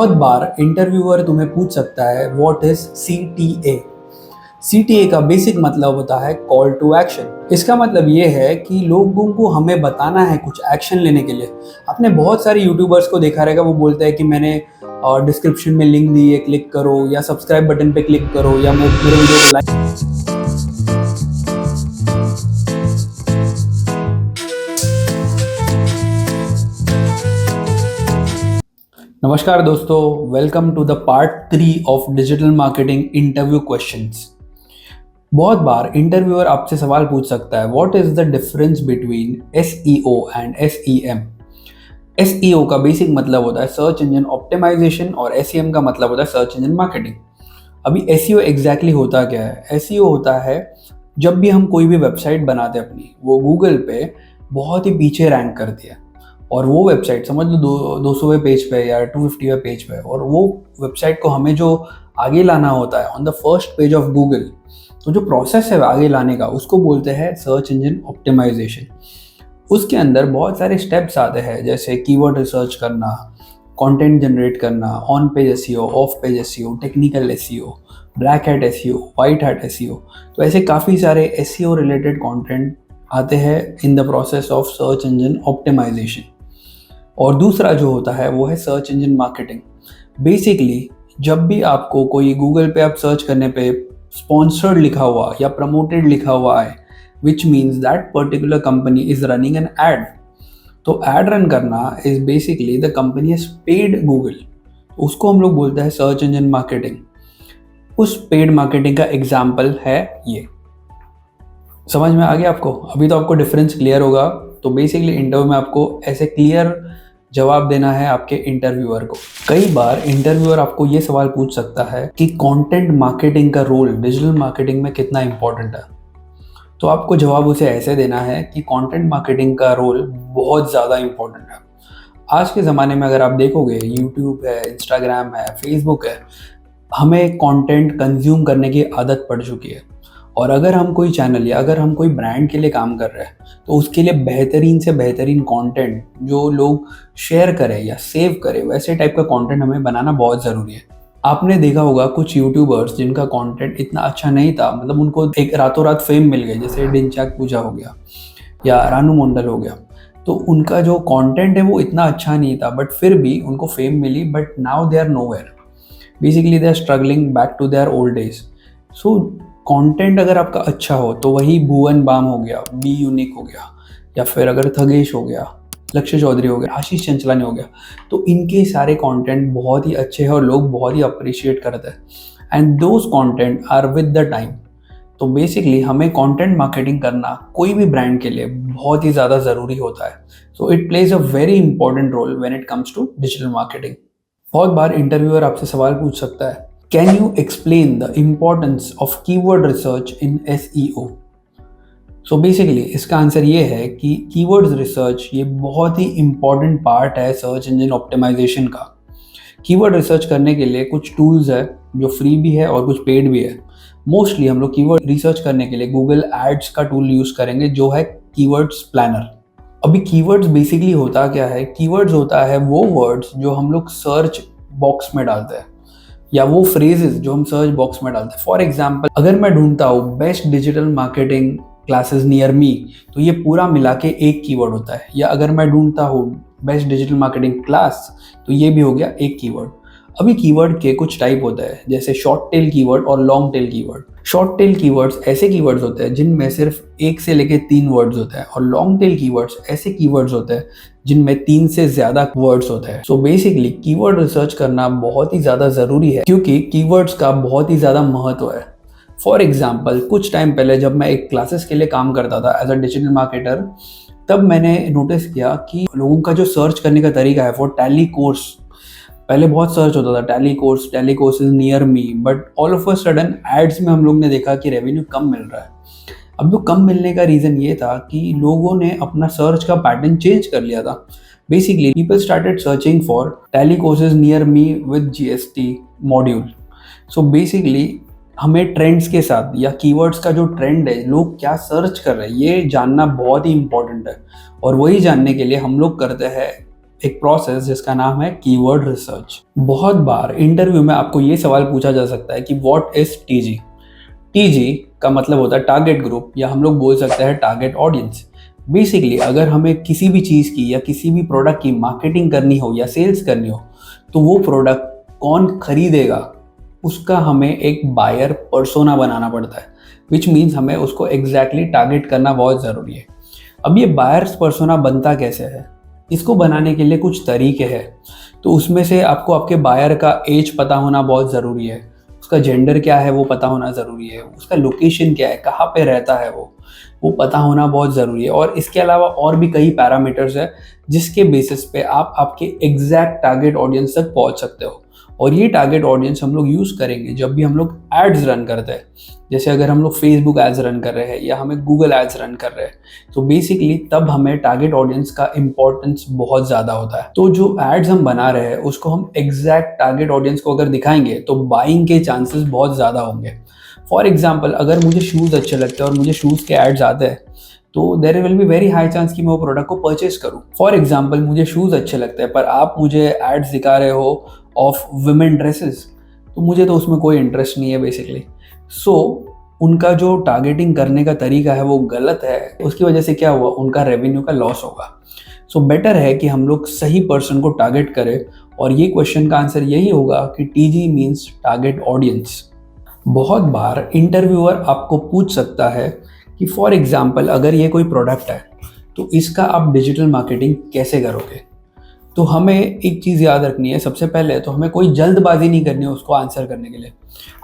बहुत बार इंटरव्यूअर तुम्हें पूछ सकता है व्हाट इज CTA। CTA का बेसिक मतलब होता है कॉल टू एक्शन। इसका मतलब ये है कि लोगों को हमें बताना है कुछ एक्शन लेने के लिए। आपने बहुत सारे यूट्यूबर्स को देखा रहेगा, वो बोलते हैं कि मैंने डिस्क्रिप्शन में लिंक दी है, क्लिक करो, या सब्सक्राइब बटन पे क्लिक करो, या मेरे वीडियो को लाइक। नमस्कार दोस्तों, welcome to the part 3 of digital marketing interview questions. बहुत बार इंटरव्यूअर आपसे सवाल पूछ सकता है what is the difference between SEO and SEM। SEO का बेसिक मतलब होता है सर्च इंजन ऑप्टिमाइजेशन और SEM का मतलब होता है सर्च इंजन मार्केटिंग। अभी SEO एग्जैक्टली होता क्या है? SEO होता है जब भी हम कोई भी वेबसाइट बनाते हैं अपनी, वो गूगल पे बहुत ही पीछे रैंक करती है, और वो वेबसाइट समझ लो 200वें पेज पे या 250वें पेज पे, और वो वेबसाइट को हमें जो आगे लाना होता है on the first page of Google, तो जो प्रोसेस है आगे लाने का उसको बोलते हैं सर्च इंजन ऑप्टिमाइजेशन। उसके अंदर बहुत सारे स्टेप्स आते हैं, जैसे कीवर्ड रिसर्च करना, कंटेंट जनरेट करना, on page SEO, of page SEO, technical SEO, black hat SEO, white hat SEO। तो ऐसे काफ़ी सारे SEO रिलेटेड कंटेंट आते हैं in the process of search engine optimisation. और दूसरा जो होता है वो है सर्च इंजन मार्केटिंग। बेसिकली जब भी आपको कोई गूगल पे आप सर्च करने पे स्पॉन्सर्ड लिखा हुआ या प्रमोटेड लिखा हुआ है, which means that particular company is running an ad. तो एड रन करना is basically the company has paid Google, उसको हम लोग बोलते हैं सर्च इंजन मार्केटिंग। उस पेड मार्केटिंग का एग्जाम्पल है ये। समझ में आ गया आपको? अभी तो आपको डिफरेंस क्लियर होगा। तो बेसिकली इंटरव्यू में आपको ऐसे क्लियर जवाब देना है आपके इंटरव्यूअर को। कई बार इंटरव्यूअर आपको ये सवाल पूछ सकता है कि कंटेंट मार्केटिंग का रोल डिजिटल मार्केटिंग में कितना इंपॉर्टेंट है। तो आपको जवाब उसे ऐसे देना है कि कंटेंट मार्केटिंग का रोल बहुत ज़्यादा इंपॉर्टेंट है। आज के ज़माने में अगर आप देखोगे, यूट्यूब है, इंस्टाग्राम है, फेसबुक है, हमें कंटेंट कंज्यूम करने की आदत पड़ चुकी है। और अगर हम कोई चैनल या अगर हम कोई ब्रांड के लिए काम कर रहे हैं, तो उसके लिए बेहतरीन से बेहतरीन कंटेंट जो लोग शेयर करें या सेव करें, वैसे टाइप का कंटेंट हमें बनाना बहुत ज़रूरी है। आपने देखा होगा कुछ यूट्यूबर्स जिनका कंटेंट इतना अच्छा नहीं था, मतलब उनको एक रातों रात फेम मिल गई, जैसे डिंचैक पूजा हो गया या रानू मंडल हो गया। तो उनका जो कंटेंट है वो इतना अच्छा नहीं था, बट फिर भी उनको फेम मिली, but now they are nowhere. Basically they are struggling back to their old days. So content अगर आपका अच्छा हो तो वही भुवन बाम हो गया, बी यूनिक हो गया, या फिर अगर थगेश हो गया, लक्ष्य चौधरी हो गया, आशीष चंचलानी हो गया, तो इनके सारे कंटेंट बहुत ही अच्छे हैं और लोग बहुत ही अप्रिशिएट करते हैं, and those content are with the time. तो बेसिकली हमें कंटेंट मार्केटिंग करना कोई भी ब्रांड के लिए बहुत ही ज़्यादा ज़रूरी होता है। So it plays a very important role when it comes to digital marketing. बहुत बार इंटरव्यूअर आपसे सवाल पूछ सकता है, can you explain the importance of keyword research in SEO। So basically इसका आंसर ये है कि कीवर्ड्स रिसर्च ये बहुत ही इंपॉर्टेंट पार्ट है सर्च इंजन ऑप्टिमाइजेशन का। कीवर्ड रिसर्च करने के लिए कुछ टूल्स है जो फ्री भी है और कुछ पेड भी है। मोस्टली हम लोग कीवर्ड रिसर्च करने के लिए गूगल एड्स का टूल यूज़ करेंगे, जो है कीवर्ड्स प्लानर। अभी कीवर्ड्स बेसिकली होता क्या है? कीवर्ड्स होता है वो वर्ड्स जो हम लोग सर्च बॉक्स में डालते हैं, या वो फ्रेजेस जो हम सर्च बॉक्स में डालते हैं। फॉर एग्जाम्पल, अगर मैं ढूंढता हूँ best digital marketing classes near me, तो ये पूरा मिला के एक कीवर्ड होता है। या अगर मैं ढूंढता हूँ बेस्ट डिजिटल मार्केटिंग क्लास, तो ये भी हो गया एक कीवर्ड। अभी कीवर्ड के कुछ टाइप होते हैं, जैसे शॉर्ट टेल कीवर्ड और long tail keyword. Short tail keywords ऐसे कीवर्ड्स होते हैं जिनमें सिर्फ 1 से लेके 3 वर्ड्स होते हैं, और लॉन्ग टेल कीवर्ड्स ऐसे कीवर्ड्स होते हैं जिनमें 3 से ज़्यादा वर्ड्स होते हैं। सो बेसिकली कीवर्ड रिसर्च करना बहुत ही ज़्यादा ज़रूरी है, क्योंकि कीवर्ड्स का बहुत ही ज़्यादा महत्व है। फॉर एग्जाम्पल, कुछ टाइम पहले जब मैं एक क्लासेस के लिए काम करता था एज अ डिजिटल मार्केटर, तब मैंने नोटिस किया कि लोगों का जो सर्च करने का तरीका है, फॉर टैली कोर्स, पहले बहुत सर्च होता था Tally course is near me, but all of a sudden ads में हम लोग ने देखा कि रेवेन्यू कम मिल रहा है। अब जो कम मिलने का रीज़न ये था कि लोगों ने अपना सर्च का पैटर्न चेंज कर लिया था। Basically people started searching for tally courses near me with GST module. So basically हमें ट्रेंड्स के साथ या कीवर्ड्स का जो ट्रेंड है, लोग क्या सर्च कर रहे हैं, ये जानना बहुत ही इंपॉर्टेंट है। और वही जानने के लिए हम लोग करते हैं एक प्रोसेस जिसका नाम है कीवर्ड रिसर्च। बहुत बार इंटरव्यू में आपको ये सवाल पूछा जा सकता है कि व्हाट इज टीजी। टीजी का मतलब होता है टारगेट ग्रुप, या हम लोग बोल सकते हैं टारगेट ऑडियंस। बेसिकली अगर हमें किसी भी चीज़ की या किसी भी प्रोडक्ट की मार्केटिंग करनी हो या सेल्स करनी हो, तो वो प्रोडक्ट कौन खरीदेगा उसका हमें एक बायर पर्सोना बनाना पड़ता है, विच मीन्स हमें उसको एग्जैक्टली टारगेट करना बहुत ज़रूरी है। अब ये बायर्स पर्सोना बनता कैसे है, इसको बनाने के लिए कुछ तरीके हैं। तो उसमें से आपको आपके बायर का एज पता होना बहुत ज़रूरी है, उसका जेंडर क्या है वो पता होना ज़रूरी है, उसका लोकेशन क्या है, कहाँ पे रहता है वो पता होना बहुत ज़रूरी है। और इसके अलावा और भी कई पैरामीटर्स है जिसके बेसिस पे आप आपके एग्जैक्ट टारगेट ऑडियंस तक पहुंच सकते हो। और ये टारगेट ऑडियंस हम लोग यूज़ करेंगे जब भी हम लोग एड्स रन करते हैं। जैसे अगर हम लोग फेसबुक एड्स रन कर रहे हैं या हमें गूगल एड्स रन कर रहे हैं, तो बेसिकली तब हमें टारगेट ऑडियंस का इंपॉर्टेंस बहुत ज़्यादा होता है। तो जो एड्स हम बना रहे हैं उसको हम एग्जैक्ट टारगेट ऑडियंस को अगर दिखाएंगे तो बाइंग के चांसेस बहुत ज़्यादा होंगे। फॉर एग्जाम्पल, अगर मुझे शूज़ अच्छे लगते हैं और मुझे शूज़ के एड्स आते हैं, तो there will be very high chance कि मैं वो प्रोडक्ट को परचेज करूँ। फॉर एग्जाम्पल, मुझे शूज़ अच्छे लगते हैं पर आप मुझे एड्स दिखा रहे हो ऑफ वुमेन ड्रेसेस, तो मुझे तो उसमें कोई इंटरेस्ट नहीं है बेसिकली। सो उनका जो टारगेटिंग करने का तरीका है वो गलत है, उसकी वजह से क्या हुआ, उनका रेवेन्यू का लॉस होगा। सो बेटर है कि हम लोग सही पर्सन को टारगेट करें, और ये क्वेश्चन का आंसर यही होगा कि टीजी मीन्स टारगेट ऑडियंस। बहुत बार इंटरव्यूअर आपको पूछ सकता है कि फॉर एग्जाम्पल अगर ये कोई प्रोडक्ट है तो इसका आप डिजिटल मार्केटिंग कैसे करोगे। तो हमें एक चीज़ याद रखनी है, सबसे पहले तो हमें कोई जल्दबाजी नहीं करनी है उसको आंसर करने के लिए।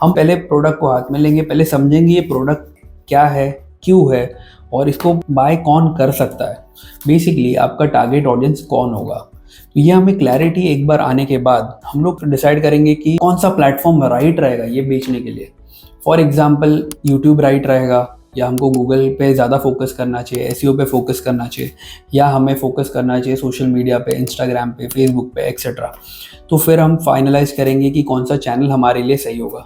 हम पहले प्रोडक्ट को हाथ में लेंगे, पहले समझेंगे ये प्रोडक्ट क्या है, क्यों है, और इसको बाय कौन कर सकता है, बेसिकली आपका टारगेट ऑडियंस कौन होगा। तो ये हमें क्लैरिटी एक बार आने के बाद हम लोग डिसाइड करेंगे कि कौन सा प्लेटफॉर्म राइट रहेगा ये बेचने के लिए। फॉर एग्जाम्पल, यूट्यूब राइट रहेगा, या हमको गूगल पे ज़्यादा फोकस करना चाहिए, एसईओ पे फोकस करना चाहिए, या हमें फोकस करना चाहिए सोशल मीडिया पे, इंस्टाग्राम पे, फेसबुक पे एक्सेट्रा। तो फिर हम फाइनलाइज करेंगे कि कौन सा चैनल हमारे लिए सही होगा।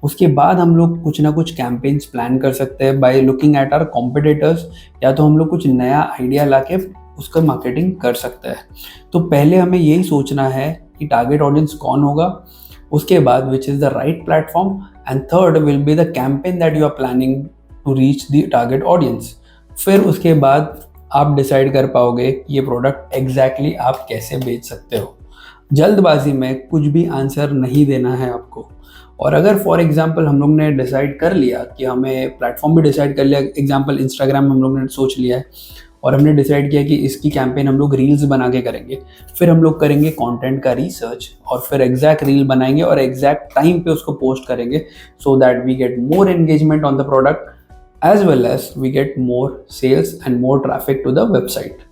उसके बाद हम लोग कुछ ना कुछ कैंपेन्स प्लान कर सकते हैं by looking at our competitors, या तो हम लोग कुछ नया आइडिया लाके उसका मार्केटिंग कर सकते हैं। तो पहले हमें यही सोचना है कि टारगेट ऑडियंस कौन होगा, उसके बाद which is the right platform, and third will be the campaign that you are planning to reach the target audience. फिर उसके बाद आप डिसाइड कर पाओगे ये प्रोडक्ट एग्जैक्टली आप कैसे बेच सकते हो। जल्दबाजी में कुछ भी आंसर नहीं देना है आपको। और अगर फॉर एग्जांपल हम लोग ने डिसाइड कर लिया कि हमें प्लेटफॉर्म भी डिसाइड कर लिया, एग्जांपल इंस्टाग्राम हम लोग ने सोच लिया है और हमने डिसाइड किया कि इसकी कैंपेन हम लोग रील्स बना के करेंगे, फिर हम लोग करेंगे कंटेंट का रिसर्च और फिर एग्जैक्ट रील बनाएंगे और एग्जैक्ट टाइम पे उसको पोस्ट करेंगे, so that we get more engagement on the product as well as we get more sales and more traffic to the website।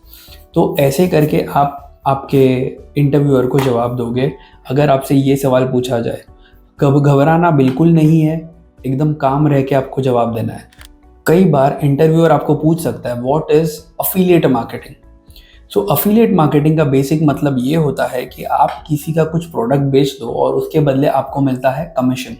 तो ऐसे करके आप आपके इंटरव्यूअर को जवाब दोगे अगर आपसे ये सवाल पूछा जाए। कब घबराना बिल्कुल नहीं है, एकदम काम रह के आपको जवाब देना है। कई बार इंटरव्यूअर आपको पूछ सकता है what is affiliate marketing. So affiliate marketing का बेसिक मतलब ये होता है कि आप किसी का कुछ प्रोडक्ट बेच दो और उसके बदले आपको मिलता है कमीशन।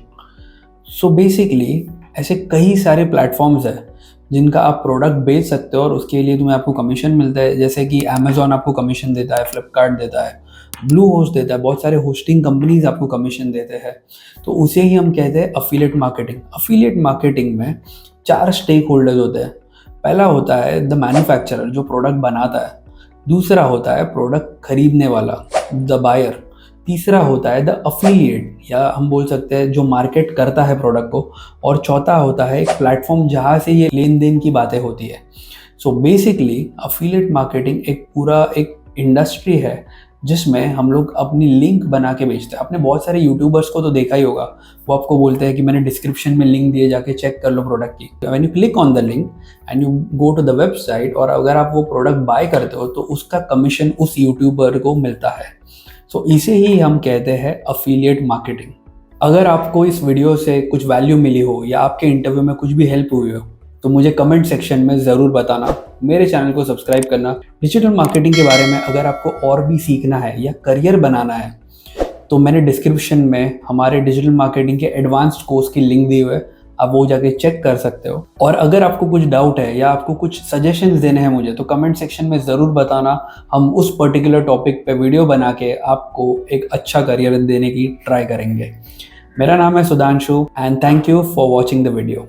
सो बेसिकली ऐसे कई सारे प्लेटफॉर्म्स हैं जिनका आप प्रोडक्ट बेच सकते हो और उसके लिए तुम्हें आपको कमीशन मिलता है, जैसे कि अमेजॉन आपको कमीशन देता है, फ्लिपकार्ट देता है, ब्लू होस्ट देता है, बहुत सारे होस्टिंग कंपनीज आपको कमीशन देते हैं। तो उसे ही हम कहते हैं अफिलिएट मार्केटिंग। अफिलिएट मार्केटिंग में 4 स्टेक होल्डर्स होते हैं। पहला होता है द मैन्युफैक्चरर जो प्रोडक्ट बनाता है, दूसरा होता है प्रोडक्ट खरीदने वाला द बायर, तीसरा होता है द अफिलिएट या हम बोल सकते हैं जो मार्केट करता है प्रोडक्ट को, और चौथा होता है एक प्लेटफॉर्म जहाँ से ये लेन देन की बातें होती है। सो बेसिकली अफिलिएट मार्केटिंग एक पूरा एक इंडस्ट्री है जिसमें हम लोग अपनी लिंक बना के बेचते हैं। आपने बहुत सारे यूट्यूबर्स को तो देखा ही होगा, वो आपको बोलते हैं कि मैंने डिस्क्रिप्शन में लिंक दिए, जाके चेक कर लो प्रोडक्ट की। When you click on the link and you go to the website, और अगर आप वो प्रोडक्ट बाय करते हो तो उसका कमीशन उस यूट्यूबर को मिलता है। सो इसे ही हम कहते हैं अफिलिएट मार्केटिंग। अगर आपको इस वीडियो से कुछ वैल्यू मिली हो या आपके इंटरव्यू में कुछ भी हेल्प हुई हो तो मुझे कमेंट सेक्शन में ज़रूर बताना। मेरे चैनल को सब्सक्राइब करना। डिजिटल मार्केटिंग के बारे में अगर आपको और भी सीखना है या करियर बनाना है तो मैंने डिस्क्रिप्शन में हमारे डिजिटल मार्केटिंग के एडवांस्ड कोर्स की लिंक दी हुई है, आप वो जाके चेक कर सकते हो। और अगर आपको कुछ डाउट है या आपको कुछ सजेशंस देने हैं मुझे, तो कमेंट सेक्शन में ज़रूर बताना। हम उस पर्टिकुलर टॉपिक पे वीडियो बना के आपको एक अच्छा करियर देने की ट्राई करेंगे। मेरा नाम है Sudhanshu and thank you for watching the video.